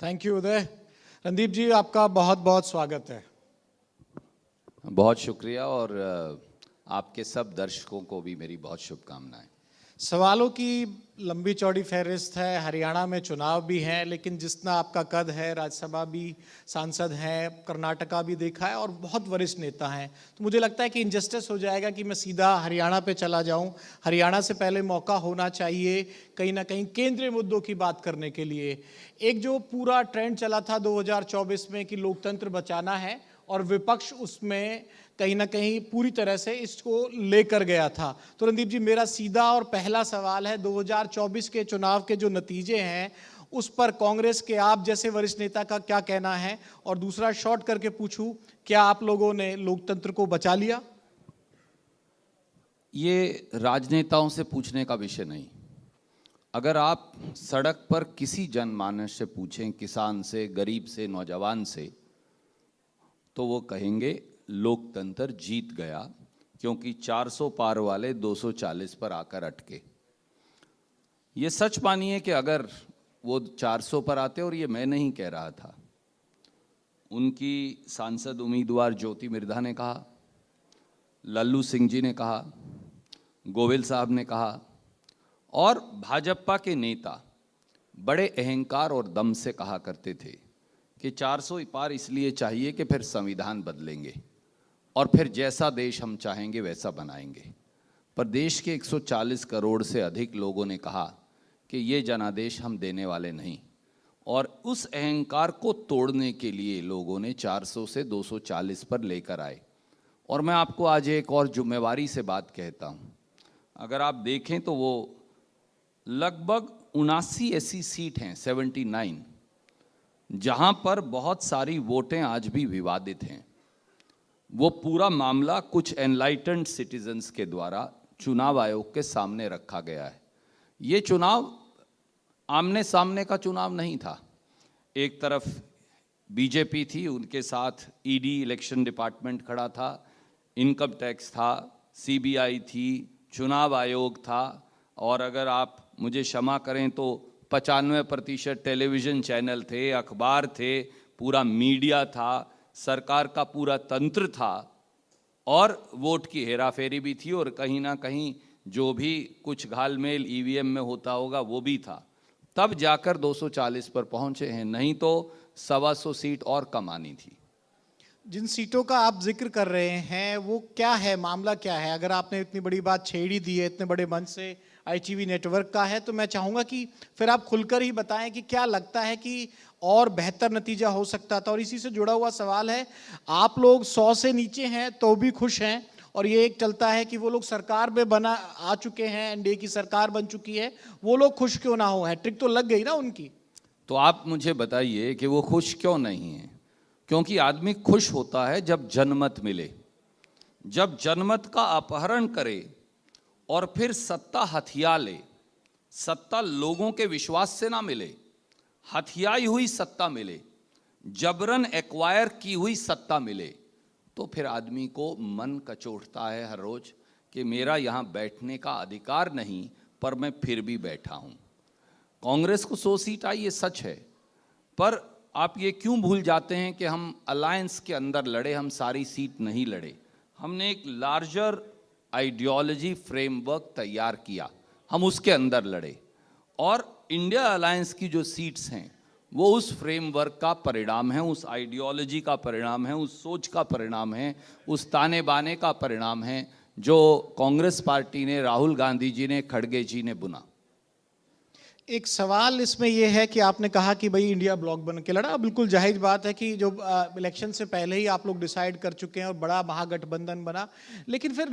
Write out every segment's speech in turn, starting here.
Thank you उदय। रणदीप जी, आपका बहुत बहुत स्वागत है। बहुत शुक्रिया और आपके सब दर्शकों को भी मेरी बहुत शुभकामनाएं। सवालों की लंबी चौड़ी फहरिस्त है। हरियाणा में चुनाव भी हैं, लेकिन जितना आपका कद है, राज्यसभा भी सांसद हैं, कर्नाटका भी देखा है और बहुत वरिष्ठ नेता हैं, तो मुझे लगता है कि इनजस्टिस हो जाएगा कि मैं सीधा हरियाणा पे चला जाऊं। हरियाणा से पहले मौका होना चाहिए कहीं ना कहीं केंद्रीय मुद्दों की बात करने के लिए। एक जो पूरा ट्रेंड चला था 2024 में कि लोकतंत्र बचाना है, और विपक्ष उसमें कहीं ना कहीं पूरी तरह से इसको लेकर गया था। तो रणदीप जी, मेरा सीधा और पहला सवाल है, 2024 के चुनाव के जो नतीजे हैं उस पर कांग्रेस के आप जैसे वरिष्ठ नेता का क्या कहना है? और दूसरा शॉर्ट करके पूछूं, क्या आप लोगों ने लोकतंत्र को बचा लिया? ये राजनेताओं से पूछने का विषय नहीं। अगर आप सड़क पर किसी जनमानस से पूछें, किसान से, गरीब से, नौजवान से, तो वो कहेंगे लोकतंत्र जीत गया, क्योंकि 400 पार वाले 240 पर आकर अटके। ये सच मानिए कि अगर वो 400 पर आते, और ये मैं नहीं कह रहा था, उनकी सांसद उम्मीदवार ज्योति मिर्धा ने कहा, लल्लू सिंह जी ने कहा, गोविल साहब ने कहा, और भाजपा के नेता बड़े अहंकार और दम से कहा करते थे कि 400 पार इसलिए चाहिए कि फिर संविधान बदलेंगे और फिर जैसा देश हम चाहेंगे वैसा बनाएंगे। पर देश के 140 करोड़ से अधिक लोगों ने कहा कि ये जनादेश हम देने वाले नहीं, और उस अहंकार को तोड़ने के लिए लोगों ने 400 से 240 पर लेकर आए। और मैं आपको आज एक और जिम्मेवारी से बात कहता हूँ। अगर आप देखें तो वो लगभग 79 ऐसी सीट हैं, 79, जहाँ पर बहुत सारी वोटें आज भी विवादित हैं। वो पूरा मामला कुछ एनलाइटेंड सिटीजन्स के द्वारा चुनाव आयोग के सामने रखा गया है। ये चुनाव आमने सामने का चुनाव नहीं था। एक तरफ बीजेपी थी, उनके साथ ईडी इलेक्शन डिपार्टमेंट खड़ा था, इनकम टैक्स था, सीबीआई थी, चुनाव आयोग था, और अगर आप मुझे क्षमा करें तो 95% टेलीविज़न चैनल थे, अखबार थे, पूरा मीडिया था, सरकार का पूरा तंत्र था, और वोट की हेराफेरी भी थी, और कहीं ना कहीं जो भी कुछ घालमेल ईवीएम में होता होगा वो भी था। तब जाकर 240 पर पहुंचे हैं, नहीं तो 125 सीट और कम आनी थी। जिन सीटों का आप जिक्र कर रहे हैं वो क्या है, मामला क्या है? अगर आपने इतनी बड़ी बात छेड़ी दी है इतने बड़े मंच से, आईटीवी नेटवर्क का है, तो मैं चाहूँगा कि फिर आप खुलकर ही बताएं कि क्या लगता है कि और बेहतर नतीजा हो सकता था। और इसी से जुड़ा हुआ सवाल है, आप लोग 100 से नीचे हैं तो भी खुश हैं, और ये एक चलता है कि वो लोग सरकार में बना आ चुके हैं, एनडीए की सरकार बन चुकी है, वो लोग खुश क्यों ना हो? हैट्रिक तो लग गई ना उनकी। तो आप मुझे बताइए कि वो खुश क्यों नहीं है? क्योंकि आदमी खुश होता है जब जनमत मिले, जब जनमत का अपहरण करे और फिर सत्ता हथिया ले। सत्ता लोगों के विश्वास से ना मिले, हथियाई हुई सत्ता मिले, जबरन एक्वायर की हुई सत्ता मिले, तो फिर आदमी को मन कचोटता है हर रोज कि मेरा यहाँ बैठने का अधिकार नहीं, पर मैं फिर भी बैठा हूँ। कांग्रेस को 100 सीट आई, ये सच है, पर आप ये क्यों भूल जाते हैं कि हम अलायंस के अंदर लड़े, हम सारी सीट नहीं लड़े। हमने एक लार्जर आइडियोलॉजी फ्रेमवर्क तैयार किया, हम उसके अंदर लड़े, और इंडिया अलायंस की जो सीट्स हैं वो उस फ्रेमवर्क का परिणाम है, उस आइडियोलॉजी का परिणाम है, उस सोच का परिणाम है, उस ताने बाने का परिणाम है जो कांग्रेस पार्टी ने, राहुल गांधी जी ने, खड़गे जी ने बुना। एक सवाल इसमें यह है कि आपने कहा कि भाई इंडिया ब्लॉक बन के लड़ा। बिल्कुल जाहिर बात है कि जो इलेक्शन से पहले ही आप लोग डिसाइड कर चुके हैं और बड़ा महागठबंधन बना, लेकिन फिर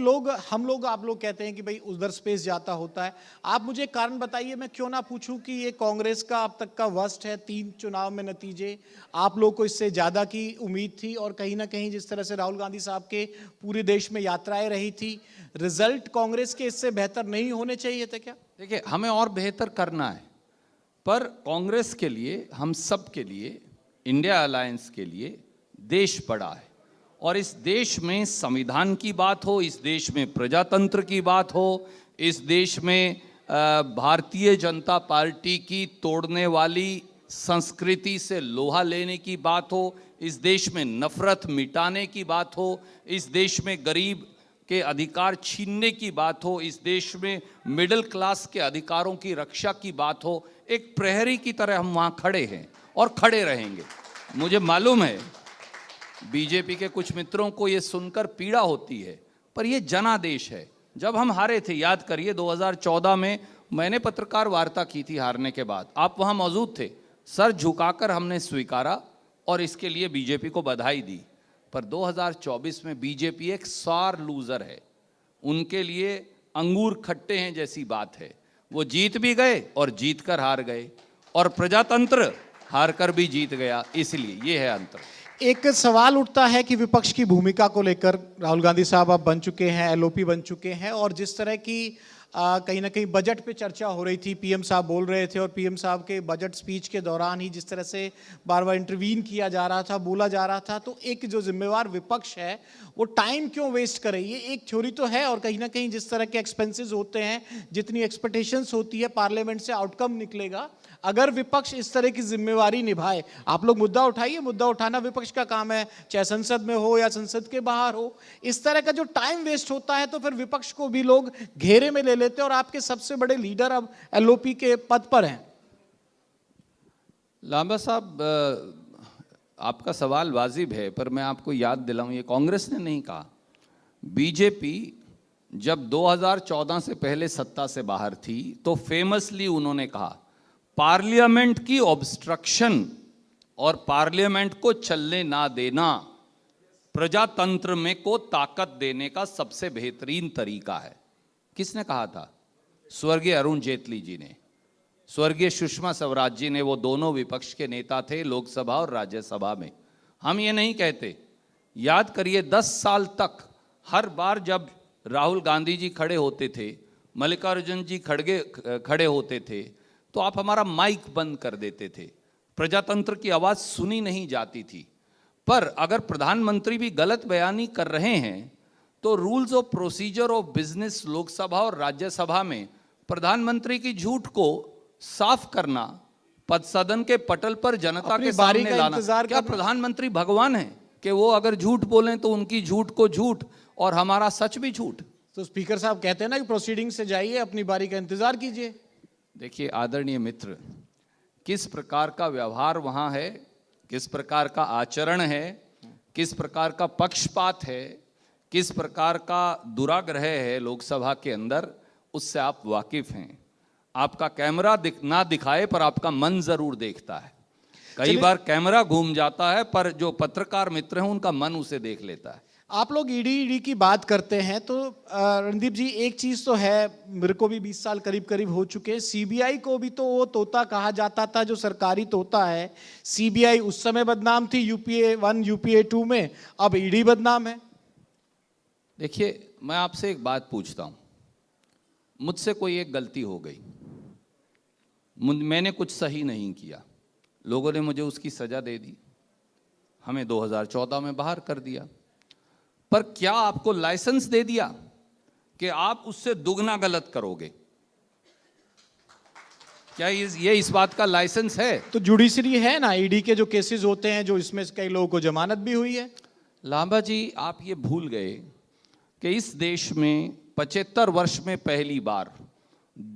हम लोग आप लोग कहते हैं कि भाई उधर स्पेस जाता होता है। आप मुझे कारण बताइए, मैं क्यों ना पूछूं कि ये कांग्रेस का अब तक का वर्स्ट है 3 चुनाव में नतीजे। आप लोग को इससे ज़्यादा की उम्मीद थी, और कहीं ना कहीं जिस तरह से राहुल गांधी साहब के पूरे देश में यात्राएं रही थी, रिजल्ट कांग्रेस के इससे बेहतर नहीं होने चाहिए थे क्या? देखिए, हमें और बेहतर करना है, पर कांग्रेस के लिए, हम सब के लिए, इंडिया अलायंस के लिए देश बड़ा है, और इस देश में संविधान की बात हो, इस देश में प्रजातंत्र की बात हो, इस देश में भारतीय जनता पार्टी की तोड़ने वाली संस्कृति से लोहा लेने की बात हो, इस देश में नफरत मिटाने की बात हो, इस देश में गरीब के अधिकार छीनने की बात हो, इस देश में मिडिल क्लास के अधिकारों की रक्षा की बात हो, एक प्रहरी की तरह हम वहाँ खड़े हैं और खड़े रहेंगे। मुझे मालूम है बीजेपी के कुछ मित्रों को ये सुनकर पीड़ा होती है, पर ये जनादेश है। जब हम हारे थे, याद करिए 2014 में मैंने पत्रकार वार्ता की थी हारने के बाद, आप वहाँ मौजूद थे। सर झुकाकर हमने स्वीकारा और इसके लिए बीजेपी को बधाई दी। पर 2024 में बीजेपी एक सार लूजर है, उनके लिए अंगूर खट्टे हैं जैसी बात है। वो जीत भी गए और जीत कर हार गए, और प्रजातंत्र हार कर भी जीत गया। इसलिए ये है अंतर। एक सवाल उठता है कि विपक्ष की भूमिका को लेकर राहुल गांधी साहब आप बन चुके हैं, एलओपी बन चुके हैं, और जिस तरह की कहीं ना कहीं बजट पे चर्चा हो रही थी, पीएम साहब बोल रहे थे, और पीएम साहब के बजट स्पीच के दौरान ही जिस तरह से बार बार इंटरवीन किया जा रहा था, बोला जा रहा था, तो एक जो जिम्मेवार विपक्ष है वो टाइम क्यों वेस्ट करे? ये एक थ्योरी तो है, और कहीं ना कहीं जिस तरह के एक्सपेंसेस होते हैं, जितनी एक्सपेक्टेशंस होती है, पार्लियामेंट से आउटकम निकलेगा। अगर विपक्ष इस तरह की जिम्मेवारी निभाए, आप लोग मुद्दा उठाइए, मुद्दा उठाना विपक्ष का काम है, चाहे संसद में हो या संसद के बाहर हो। इस तरह का जो टाइम वेस्ट होता है तो फिर विपक्ष को भी लोग घेरे में ले लेते हैं, और आपके सबसे बड़े लीडर अब एलओपी के पद पर हैं। लांबा साहब, आपका सवाल वाजिब है, पर मैं आपको याद दिलाऊं, ये कांग्रेस ने नहीं कहा। बीजेपी जब 2014 से पहले सत्ता से बाहर थी तो फेमसली उन्होंने कहा पार्लियामेंट की ऑब्स्ट्रक्शन और पार्लियामेंट को चलने ना देना प्रजातंत्र में को ताकत देने का सबसे बेहतरीन तरीका है। किसने कहा था? स्वर्गीय अरुण जेटली जी ने, स्वर्गीय सुषमा स्वराज जी ने। वो दोनों विपक्ष के नेता थे लोकसभा और राज्यसभा में। हम ये नहीं कहते। याद करिए 10 साल तक हर बार जब राहुल गांधी जी खड़े होते थे, मल्लिकार्जुन जी खड़े होते थे, तो आप हमारा माइक बंद कर देते थे, प्रजातंत्र की आवाज सुनी नहीं जाती थी। पर अगर प्रधानमंत्री भी गलत बयानी कर रहे हैं तो rules of procedure of business Lok Sabha और राज्यसभा में प्रधानमंत्री की झूठ को साफ करना, पद सदन के पटल पर जनता के सामने लाना। क्या प्रधानमंत्री भगवान है कि वो अगर झूठ बोलें तो उनकी झूठ को झूठ और हमारा सच भी झूठ? तो स्पीकर साहब कहते हैं ना कि प्रोसीडिंग से जाइए, अपनी बारी का इंतजार कीजिए। देखिए आदरणीय मित्र, किस प्रकार का व्यवहार वहाँ है, किस प्रकार का आचरण है, किस प्रकार का पक्षपात है, किस प्रकार का दुराग्रह है लोकसभा के अंदर, उससे आप वाकिफ हैं। आपका कैमरा ना दिखाए पर आपका मन जरूर देखता है। कई बार कैमरा घूम जाता है पर जो पत्रकार मित्र हैं उनका मन उसे देख लेता है। आप लोग ईडी की बात करते हैं तो रणदीप जी, एक चीज तो है, मेरे को भी 20 साल करीब करीब हो चुके हैं। सीबीआई को भी तो वो तोता कहा जाता था जो सरकारी तोता है। सीबीआई उस समय बदनाम थी यूपीए 1 यूपीए 2 में, अब ईडी बदनाम है। देखिए मैं आपसे एक बात पूछता हूं, मुझसे कोई एक गलती हो गई, मैंने कुछ सही नहीं किया, लोगों ने मुझे उसकी सजा दे दी, हमें 2014 में बाहर कर दिया, पर क्या आपको लाइसेंस दे दिया कि आप उससे दुगना गलत करोगे? क्या ये इस बात का लाइसेंस है? तो जुडिशरी है ना, ईडी के जो केसेस होते हैं, जो इसमें कई लोगों को जमानत भी हुई है। लांबा जी, आप ये भूल गए कि इस देश में 75 वर्ष में पहली बार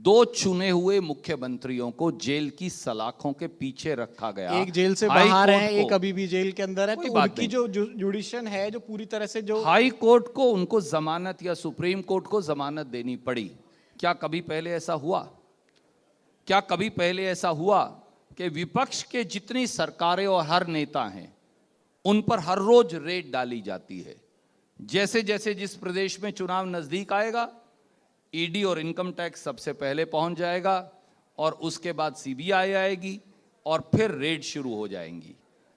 2 चुने हुए मुख्यमंत्रियों को जेल की सलाखों के पीछे रखा गया। एक जेल से बाहर है, एक अभी भी जेल के अंदर है। तो उनकी जो जुडिशन है, जो पूरी तरह से जो हाई कोर्ट को उनको जमानत या सुप्रीम कोर्ट को जमानत देनी पड़ी। क्या कभी पहले ऐसा हुआ? क्या कभी पहले ऐसा हुआ कि विपक्ष के जितनी सरकारें और हर नेता हैं उन पर हर रोज रेड डाली जाती है? जैसे जैसे जिस प्रदेश में चुनाव नजदीक आएगा, ईडी और इनकम टैक्स सबसे पहले पहुंच जाएगा और उसके बाद सीबीआई आएगी और फिर रेड शुरू हो जाएंगी।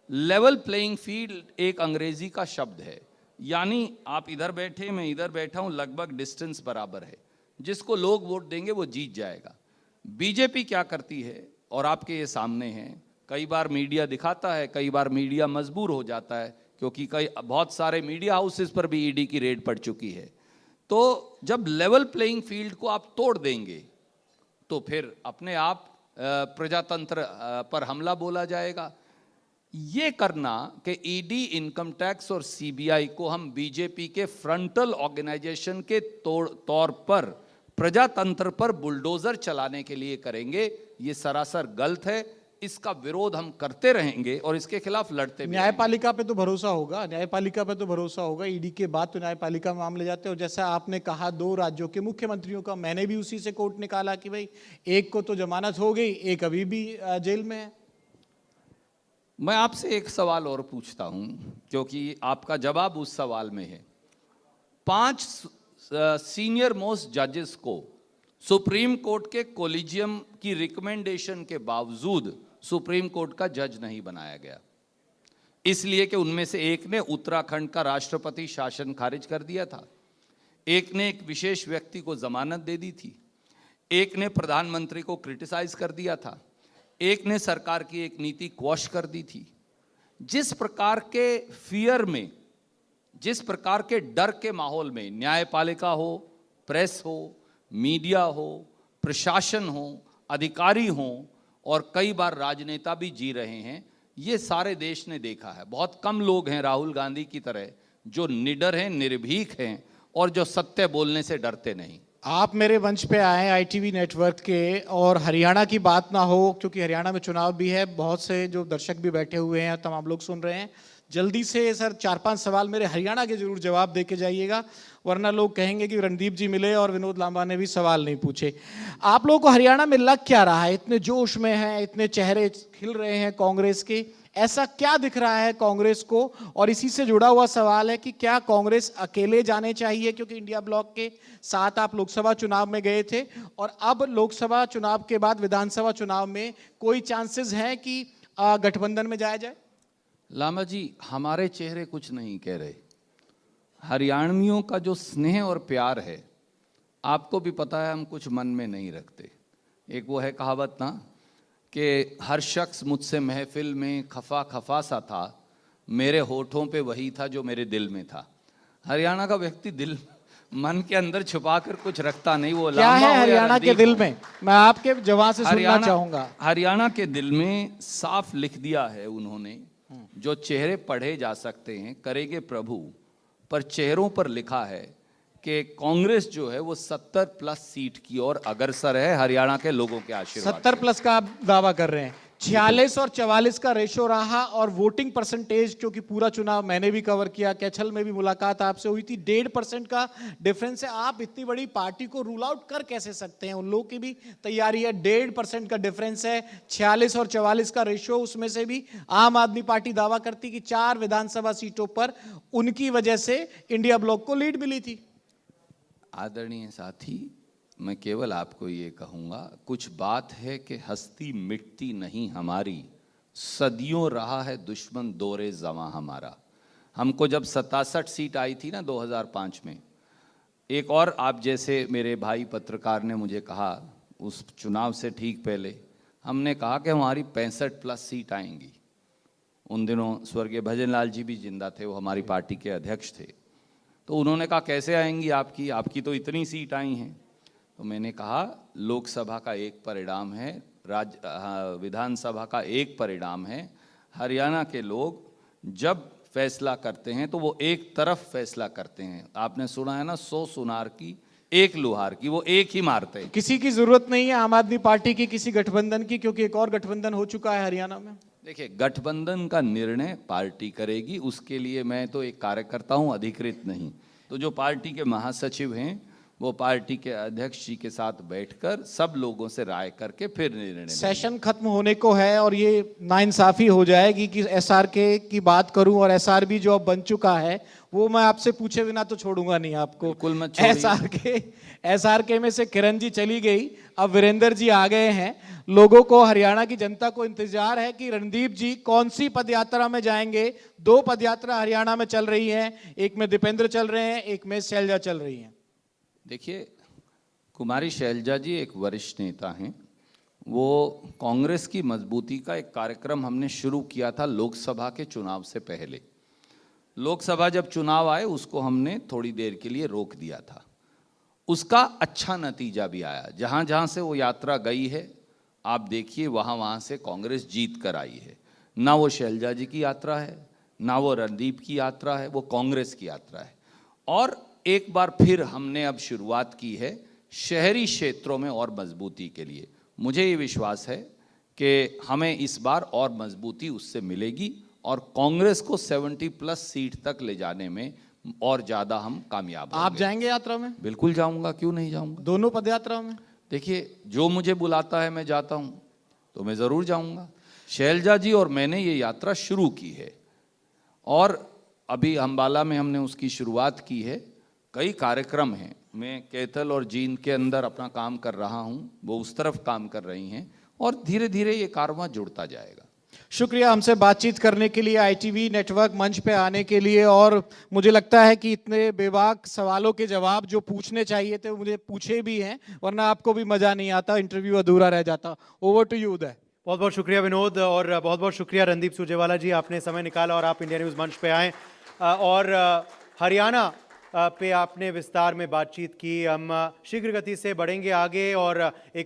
लेवल प्लेइंग फील्ड एक अंग्रेजी का शब्द है, यानी आप इधर बैठे, मैं इधर बैठा हूं, लगभग डिस्टेंस बराबर है। जिसको लोग वोट देंगे वो जीत जाएगा। बीजेपी क्या करती है और आपके ये सामने है, कई बार मीडिया दिखाता है, कई बार मीडिया मजबूर हो जाता है, क्योंकि बहुत सारे मीडिया हाउसेस पर भी ईडी की रेड पड़ चुकी है। तो जब लेवल प्लेइंग फील्ड को आप तोड़ देंगे तो फिर अपने आप प्रजातंत्र पर हमला बोला जाएगा। ये करना कि ईडी, इनकम टैक्स और सीबीआई को हम बीजेपी के फ्रंटल ऑर्गेनाइजेशन के तौर पर प्रजातंत्र पर बुलडोजर चलाने के लिए करेंगे, ये सरासर गलत है। इसका विरोध हम करते रहेंगे और इसके खिलाफ लड़ते भी रहेंगे। न्यायपालिका पे तो भरोसा होगा, न्यायपालिका पे तो भरोसा होगा। ईडी के बाद तो न्यायपालिका में मामले जाते हैं। और जैसा आपने कहा 2 राज्यों के मुख्यमंत्रियों का, मैंने भी उसी से कोर्ट निकाला कि भाई एक को तो जमानत हो गई, एक अभी भी जेल में है। मैं आपसे एक सवाल और पूछता हूं, क्योंकि आपका जवाब उस सवाल में है। 5 सीनियर मोस्ट जजेस को सुप्रीम कोर्ट के कोलिजियम की रिकमेंडेशन के बावजूद सुप्रीम कोर्ट का जज नहीं बनाया गया, इसलिए कि उनमें से एक ने उत्तराखंड का राष्ट्रपति शासन खारिज कर दिया था, एक ने एक विशेष व्यक्ति को जमानत दे दी थी, एक ने प्रधानमंत्री को क्रिटिसाइज कर दिया था, एक ने सरकार की एक नीति क्वॉश कर दी थी। जिस प्रकार के फियर में, जिस प्रकार के डर के माहौल में न्यायपालिका हो, प्रेस हो, मीडिया हो, प्रशासन हो, अधिकारी हो और कई बार राजनेता भी जी रहे हैं, ये सारे देश ने देखा है। बहुत कम लोग हैं राहुल गांधी की तरह जो निडर हैं, निर्भीक हैं और जो सत्य बोलने से डरते नहीं। आप मेरे मंच पे आए आईटीवी नेटवर्क के, और हरियाणा की बात ना हो, क्योंकि हरियाणा में चुनाव भी है, बहुत से जो दर्शक भी बैठे हुए हैं, तमाम लोग सुन रहे हैं। जल्दी से सर 4-5 सवाल मेरे हरियाणा के जरूर जवाब दे के जाइएगा, वरना लोग कहेंगे कि रणदीप जी मिले और विनोद लांबा ने भी सवाल नहीं पूछे। आप लोगों को हरियाणा में लग क्या रहा है? इतने जोश में हैं, इतने चेहरे खिल रहे हैं कांग्रेस के, ऐसा क्या दिख रहा है कांग्रेस को? और इसी से जुड़ा हुआ सवाल है कि क्या कांग्रेस अकेले जाने चाहिए, क्योंकि इंडिया ब्लॉक के साथ आप लोकसभा चुनाव में गए थे, और अब लोकसभा चुनाव के बाद विधानसभा चुनाव में कोई चांसेस हैं कि गठबंधन में जाया जाए? लामा जी, हमारे चेहरे कुछ नहीं कह रहे। हरियाणवियों का जो स्नेह और प्यार है, आपको भी पता है, हम कुछ मन में नहीं रखते। एक वो है कहावत ना कि हर शख्स मुझसे महफिल में खफा खफा सा था, मेरे होठों पे वही था जो मेरे दिल में था। हरियाणा का व्यक्ति दिल मन के अंदर छुपा कर कुछ रखता नहीं। वो क्या है हरियाणा के दिल में? मैं आपके जवाब से सुनना चाहूंगा। हरियाणा के दिल में साफ लिख दिया है उन्होंने, जो चेहरे पढ़े जा सकते हैं, करेंगे प्रभु, पर चेहरों पर लिखा है कि कांग्रेस जो है वो 70+ सीट की ओर अग्रसर है हरियाणा के लोगों के आशीर्वाद। 70+ का आप दावा कर रहे हैं? 46 और 44 का रेशो रहा, और वोटिंग परसेंटेज, क्योंकि पूरा चुनाव मैंने भी कवर किया, कैछल में भी मुलाकात आपसे हुई थी, 1.5% का डिफरेंस है। आप इतनी बड़ी पार्टी को रूल आउट कर कैसे सकते हैं? उन लोगों की भी तैयारी है, 1.5% का डिफरेंस है, 46 और 44 का रेशो। उसमें से भी आम आदमी पार्टी दावा करती कि 4 विधानसभा सीटों पर उनकी वजह से इंडिया ब्लॉक को लीड मिली थी। आदरणीय साथी, मैं केवल आपको ये कहूँगा, कुछ बात है कि हस्ती मिटती नहीं हमारी, सदियों रहा है दुश्मन दौरे ज़मां हमारा। हमको जब 67 सीट आई थी ना 2005 में, एक और आप जैसे मेरे भाई पत्रकार ने मुझे कहा उस चुनाव से ठीक पहले, हमने कहा कि हमारी 65+ सीट आएंगी। उन दिनों स्वर्गीय भजन लाल जी भी जिंदा थे, वो हमारी पार्टी के अध्यक्ष थे। तो उन्होंने कहा कैसे आएंगी आपकी तो इतनी सीट आई हैं। तो मैंने कहा लोकसभा का एक परिणाम है, विधानसभा का एक परिणाम है। हरियाणा के लोग जब फैसला करते हैं तो वो एक तरफ फैसला करते हैं। आपने सुना है ना, 100 सुनार की 1 लुहार की, वो एक ही मारते हैं। किसी की जरूरत नहीं है आम आदमी पार्टी की किसी गठबंधन की, क्योंकि एक और गठबंधन हो चुका है हरियाणा में। देखिए, गठबंधन का निर्णय पार्टी करेगी, उसके लिए मैं तो एक कार्यकर्ता हूं, अधिकृत नहीं। तो जो पार्टी के महासचिव हैं वो पार्टी के अध्यक्ष जी के साथ बैठकर सब लोगों से राय करके फिर निर्णय। सेशन खत्म होने को है और ये नाइंसाफी हो जाएगी कि एसआरके की बात करूं, और एसआरबी जो अब बन चुका है वो मैं आपसे पूछे बिना तो छोड़ूंगा नहीं आपको। बिल्कुल मत छोड़िए। एसआरके में से किरण जी चली गई, अब वीरेंद्र जी आ गए हैं। लोगों को, हरियाणा की जनता को इंतजार है कि रणदीप जी कौन सी पदयात्रा में जाएंगे। 2 पदयात्रा हरियाणा में चल रही है, एक में दीपेंद्र चल रहे हैं, एक में शैलजा चल रही है। देखिए, कुमारी शैलजा जी एक वरिष्ठ नेता हैं। वो कांग्रेस की मजबूती का एक कार्यक्रम हमने शुरू किया था लोकसभा के चुनाव से पहले। लोकसभा जब चुनाव आए उसको हमने थोड़ी देर के लिए रोक दिया था। उसका अच्छा नतीजा भी आया। जहाँ जहाँ से वो यात्रा गई है आप देखिए वहाँ से कांग्रेस जीत कर आई है। ना वो शैलजा जी की यात्रा है, ना वो रणदीप की यात्रा है, वो कांग्रेस की यात्रा है। और एक बार फिर हमने अब शुरुआत की है शहरी क्षेत्रों में और मजबूती के लिए। मुझे ये विश्वास है कि हमें इस बार और मजबूती उससे मिलेगी और कांग्रेस को 70+ सीट तक ले जाने में और ज़्यादा हम कामयाब आप होंगे। जाएंगे यात्रा में? बिल्कुल जाऊंगा, क्यों नहीं जाऊंगा। दोनों पद यात्रा में? देखिए, जो मुझे बुलाता है मैं जाता हूँ, तो मैं ज़रूर जाऊंगा। शैलजा जी और मैंने ये यात्रा शुरू की है और अभी अम्बाला में हमने उसकी शुरुआत की है। कई कार्यक्रम हैं, मैं कैथल और जींद के अंदर अपना काम कर रहा हूँ, वो उस तरफ काम कर रही हैं और धीरे धीरे ये कारवां जुड़ता जाएगा। शुक्रिया हमसे बातचीत करने के लिए, आईटीवी नेटवर्क मंच पे आने के लिए। और मुझे लगता है कि इतने बेबाक सवालों के जवाब जो पूछने चाहिए थे मुझे पूछे भी हैं, वरना आपको भी मजा नहीं आता, इंटरव्यू अधूरा रह जाता। ओवर टू यू उदय। बहुत बहुत शुक्रिया विनोद और बहुत बहुत शुक्रिया रणदीप सुरजेवाला जी, आपने समय निकाला और आप इंडिया न्यूज़ मंच पे आए और हरियाणा पे आपने विस्तार में बातचीत की। हम शीघ्र गति से बढ़ेंगे आगे और एक